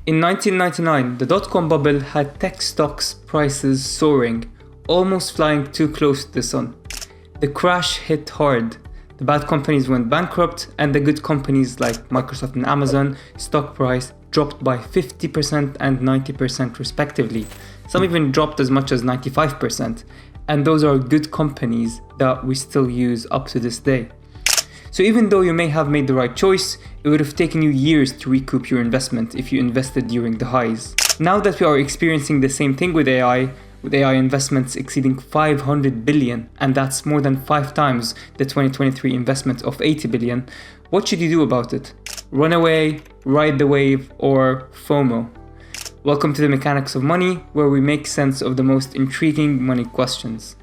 In 1999, the dot-com bubble had tech stocks prices soaring, almost flying too close to the sun. The crash hit hard. The bad companies went bankrupt, and the good companies like Microsoft and Amazon stock price dropped by 50% and 90% respectively. Some even dropped as much as 95%. And those are good companies that we still use up to this day. So even though you may have made the right choice, it would have taken you years to recoup your investment if you invested during the highs. Now that we are experiencing the same thing with AI investments exceeding 500 billion, and that's more than 5 times the 2023 investment of 80 billion, what should you do about it? Run away, ride the wave, or FOMO? Welcome to the Mechanics of Money, where we make sense of the most intriguing money questions.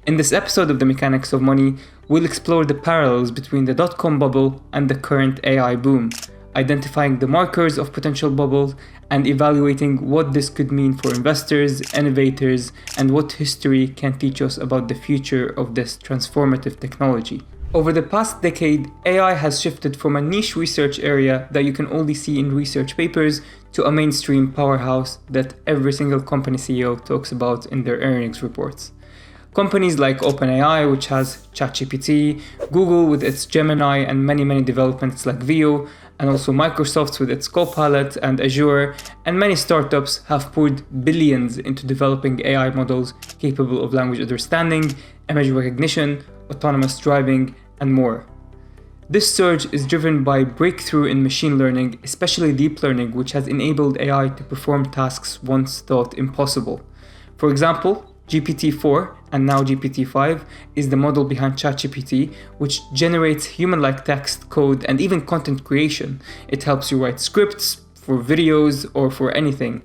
In this episode of the Mechanics of Money, we'll explore the parallels between the dot-com bubble and the current AI boom, identifying the markers of potential bubbles and evaluating what this could mean for investors, innovators, and what history can teach us about the future of this transformative technology. Over the past decade, AI has shifted from a niche research area that you can only see in research papers to a mainstream powerhouse that every single company CEO talks about in their earnings reports. Companies like OpenAI, which has ChatGPT, Google with its Gemini and many developments like Veo, and also Microsoft with its Copilot and Azure, and many startups have poured billions into developing AI models capable of language understanding, image recognition, autonomous driving, and more. This surge is driven by breakthrough in machine learning, especially deep learning, which has enabled AI to perform tasks once thought impossible. For example, GPT-4 and now GPT-5 is the model behind ChatGPT, which generates human-like text, code, and even content creation. It helps you write scripts for videos or for anything.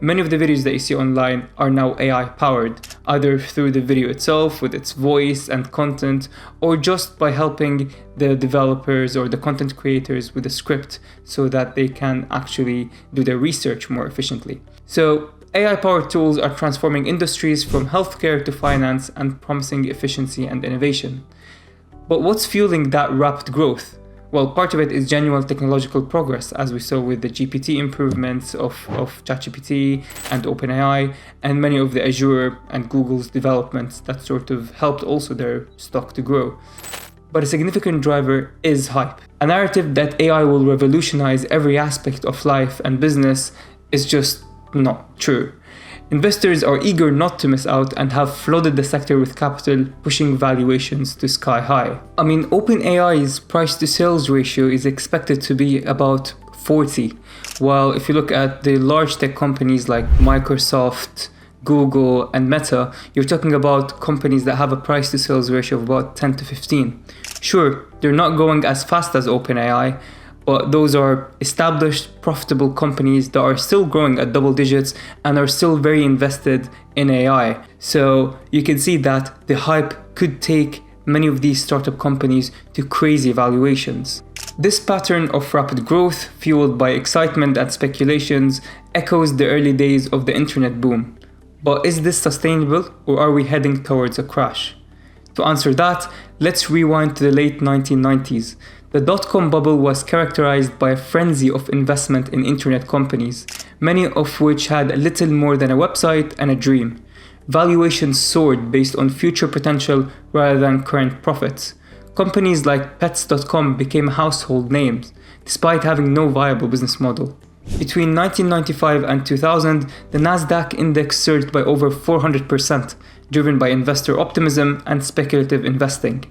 Many of the videos that you see online are now AI-powered, either through the video itself with its voice and content, or just by helping the developers or the content creators with a script so that they can actually do their research more efficiently. So AI-powered tools are transforming industries from healthcare to finance and promising efficiency and innovation. But what's fueling that rapid growth? Well, part of it is genuine technological progress, as we saw with the GPT improvements of ChatGPT and OpenAI, and many of the Azure and Google's developments that sort of helped also their stock to grow. But a significant driver is hype. A narrative that AI will revolutionize every aspect of life and business is just not true. Investors are eager not to miss out and have flooded the sector with capital, pushing valuations to sky high. OpenAI's price to sales ratio is expected to be about 40, while if you look at the large tech companies like Microsoft, Google, and Meta, you're talking about companies that have a price to sales ratio of about 10 to 15. Sure, they're not going as fast as OpenAI, but those are established, profitable companies that are still growing at double digits and are still very invested in AI. So you can see that the hype could take many of these startup companies to crazy valuations. This pattern of rapid growth, fueled by excitement and speculations, echoes the early days of the internet boom. But is this sustainable, or are we heading towards a crash? To answer that, let's rewind to the late 1990s. The dot-com bubble was characterized by a frenzy of investment in internet companies, many of which had little more than a website and a dream. Valuations soared based on future potential rather than current profits. Companies like Pets.com became household names, despite having no viable business model. Between 1995 and 2000, the Nasdaq index surged by over 400%, driven by investor optimism and speculative investing.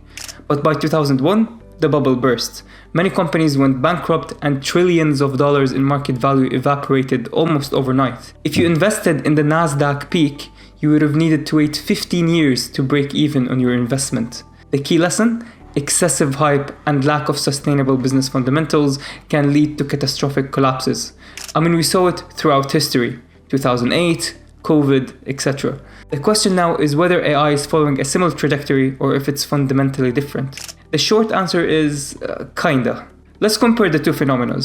But by 2001, the bubble burst. Many companies went bankrupt and trillions of dollars in market value evaporated almost overnight. If you invested in the Nasdaq peak, you would have needed to wait 15 years to break even on your investment. The key lesson? Excessive hype and lack of sustainable business fundamentals can lead to catastrophic collapses. We saw it throughout history, 2008, COVID, etc. The question now is whether AI is following a similar trajectory or if it's fundamentally different. The short answer is kinda. Let's compare the two phenomena.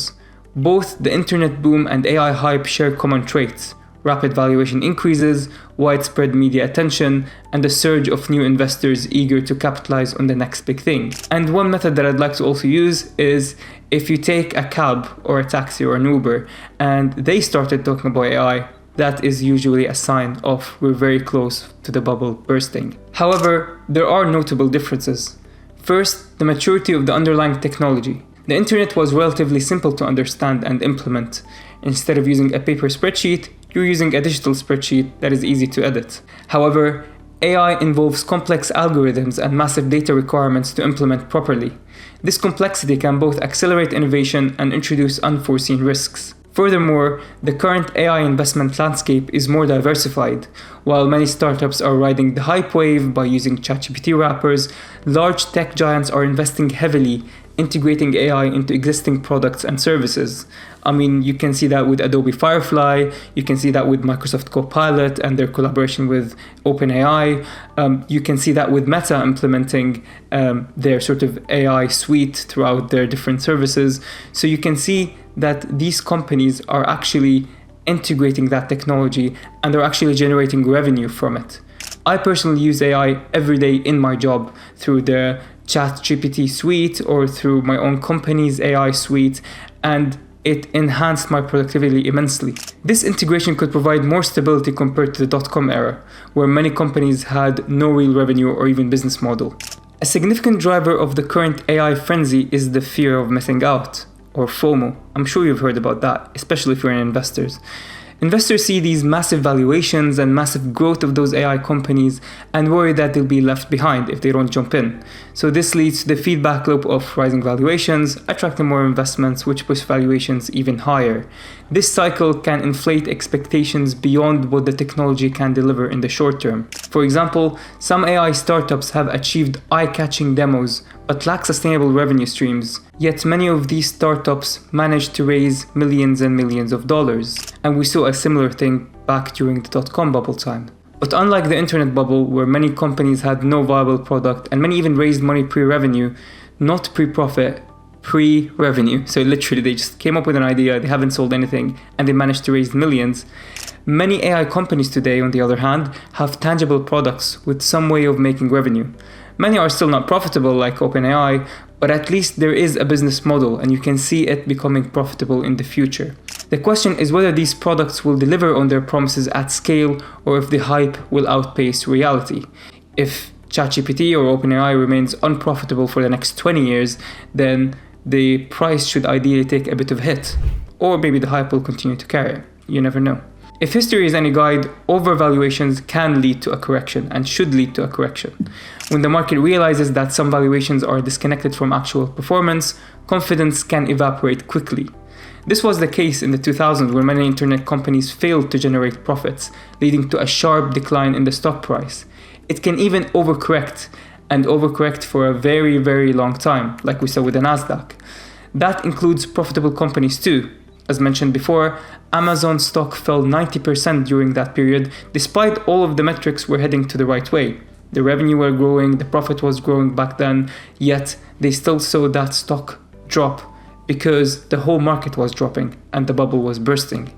Both the internet boom and AI hype share common traits: rapid valuation increases, widespread media attention, and a surge of new investors eager to capitalize on the next big thing. And one method that I'd like to also use is if you take a cab or a taxi or an Uber and they started talking about AI, that is usually a sign of we're very close to the bubble bursting. However, there are notable differences. First, the maturity of the underlying technology. The internet was relatively simple to understand and implement. Instead of using a paper spreadsheet, you're using a digital spreadsheet that is easy to edit. However, AI involves complex algorithms and massive data requirements to implement properly. This complexity can both accelerate innovation and introduce unforeseen risks. Furthermore, the current AI investment landscape is more diversified. While many startups are riding the hype wave by using ChatGPT wrappers, large tech giants are investing heavily integrating AI into existing products and services. I mean, you can see that with Adobe Firefly, you can see that with Microsoft Copilot and their collaboration with OpenAI. You can see that with Meta implementing their sort of AI suite throughout their different services. So you can see that these companies are actually integrating that technology and they're actually generating revenue from it. I personally use AI every day in my job through the ChatGPT suite or through my own company's AI suite, and it enhanced my productivity immensely. This integration could provide more stability compared to the dot-com era, where many companies had no real revenue or even business model. A significant driver of the current AI frenzy is the fear of missing out, or FOMO. I'm sure you've heard about that, especially if you're investors. Investors see these massive valuations and massive growth of those AI companies and worry that they'll be left behind if they don't jump in. So this leads to the feedback loop of rising valuations, attracting more investments, which push valuations even higher. This cycle can inflate expectations beyond what the technology can deliver in the short term. For example, some AI startups have achieved eye-catching demos but lack sustainable revenue streams. Yet many of these startups managed to raise millions and millions of dollars. And we saw a similar thing back during the dot-com bubble time. But unlike the internet bubble, where many companies had no viable product and many even raised money pre-revenue, not pre-profit, pre-revenue. So literally they just came up with an idea, they haven't sold anything, and they managed to raise millions. Many AI companies today, on the other hand, have tangible products with some way of making revenue. Many are still not profitable like OpenAI, but at least there is a business model and you can see it becoming profitable in the future. The question is whether these products will deliver on their promises at scale or if the hype will outpace reality. If ChatGPT or OpenAI remains unprofitable for the next 20 years, then the price should ideally take a bit of a hit. Or maybe the hype will continue to carry it. You never know. If history is any guide, overvaluations can lead to a correction and should lead to a correction. When the market realizes that some valuations are disconnected from actual performance, confidence can evaporate quickly. This was the case in the 2000s when many internet companies failed to generate profits, leading to a sharp decline in the stock price. It can even overcorrect, and overcorrect for a very, very long time, like we saw with the Nasdaq. That includes profitable companies too. As mentioned before, Amazon stock fell 90% during that period, despite all of the metrics were heading to the right way. The revenue were growing, the profit was growing back then, yet they still saw that stock drop because the whole market was dropping and the bubble was bursting.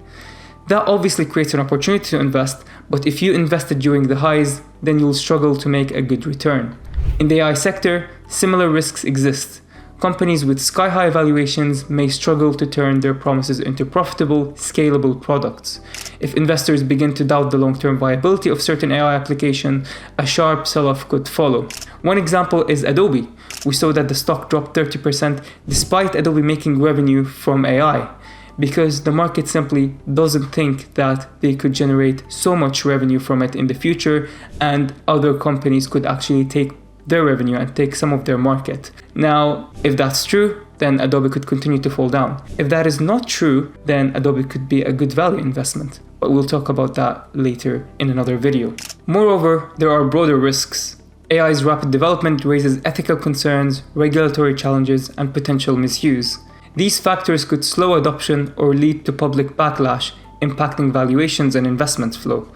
That obviously creates an opportunity to invest, but if you invested during the highs, then you'll struggle to make a good return. In the AI sector, similar risks exist. Companies with sky-high valuations may struggle to turn their promises into profitable, scalable products. If investors begin to doubt the long-term viability of certain AI applications, a sharp sell-off could follow. One example is Adobe. We saw that the stock dropped 30% despite Adobe making revenue from AI, because the market simply doesn't think that they could generate so much revenue from it in the future, and other companies could actually take their revenue and take some of their market. Now, if that's true, then Adobe could continue to fall down. If that is not true, then Adobe could be a good value investment. But we'll talk about that later in another video. Moreover, there are broader risks. AI's rapid development raises ethical concerns, regulatory challenges, and potential misuse. These factors could slow adoption or lead to public backlash, impacting valuations and investment flow.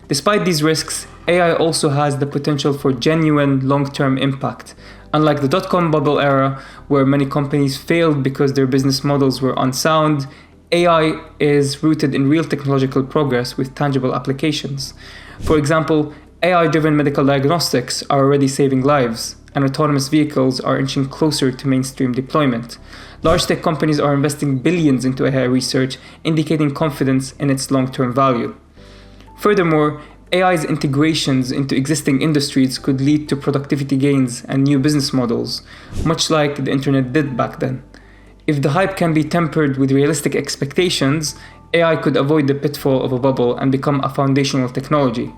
Despite these risks, AI also has the potential for genuine long-term impact. Unlike the dot-com bubble era, where many companies failed because their business models were unsound, AI is rooted in real technological progress with tangible applications. For example, AI-driven medical diagnostics are already saving lives, and autonomous vehicles are inching closer to mainstream deployment. Large tech companies are investing billions into AI research, indicating confidence in its long-term value. Furthermore, AI's integrations into existing industries could lead to productivity gains and new business models, much like the internet did back then. If the hype can be tempered with realistic expectations, AI could avoid the pitfall of a bubble and become a foundational technology.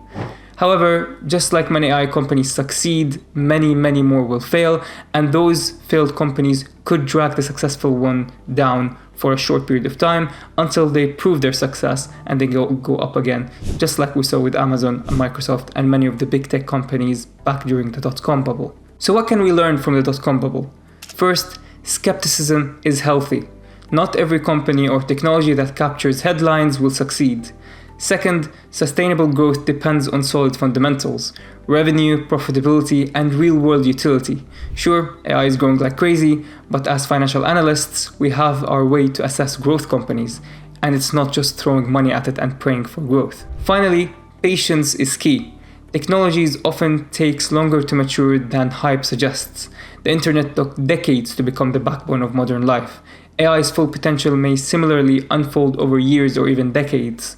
However, just like many AI companies succeed, many more will fail, and those failed companies could drag the successful one down for a short period of time until they prove their success and then go up again, just like we saw with Amazon and Microsoft and many of the big tech companies back during the dot-com bubble. So what can we learn from the dot-com bubble? First, skepticism is healthy. Not every company or technology that captures headlines will succeed. Second, sustainable growth depends on solid fundamentals, revenue, profitability, and real-world utility. Sure, AI is growing like crazy, but as financial analysts, we have our way to assess growth companies, and it's not just throwing money at it and praying for growth. Finally, patience is key. Technologies often takes longer to mature than hype suggests. The internet took decades to become the backbone of modern life. AI's full potential may similarly unfold over years or even decades,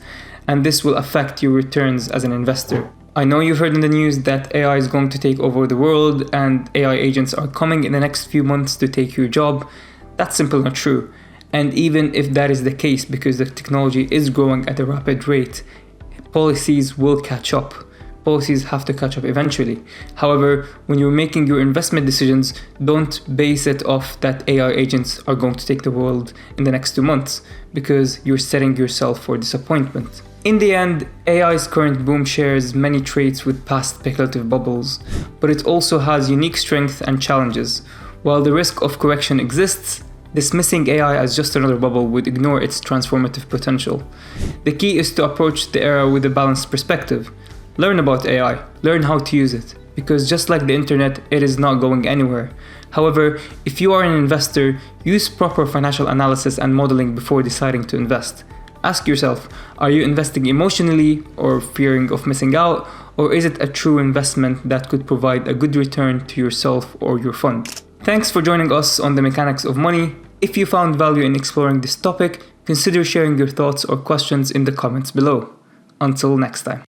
and this will affect your returns as an investor. I know you've heard in the news that AI is going to take over the world and AI agents are coming in the next few months to take your job. That's simply not true. And even if that is the case, because the technology is growing at a rapid rate, policies will catch up. Policies have to catch up eventually. However, when you're making your investment decisions, don't base it off that AI agents are going to take the world in the next 2 months, because you're setting yourself for disappointment. In the end, AI's current boom shares many traits with past speculative bubbles, but it also has unique strengths and challenges. While the risk of correction exists, dismissing AI as just another bubble would ignore its transformative potential. The key is to approach the era with a balanced perspective. Learn about AI, learn how to use it, because just like the internet, it is not going anywhere. However, if you are an investor, use proper financial analysis and modeling before deciding to invest. Ask yourself, are you investing emotionally or fearing of missing out, or is it a true investment that could provide a good return to yourself or your fund? Thanks for joining us on the mechanics of money. If you found value in exploring this topic, consider sharing your thoughts or questions in the comments below. Until next time.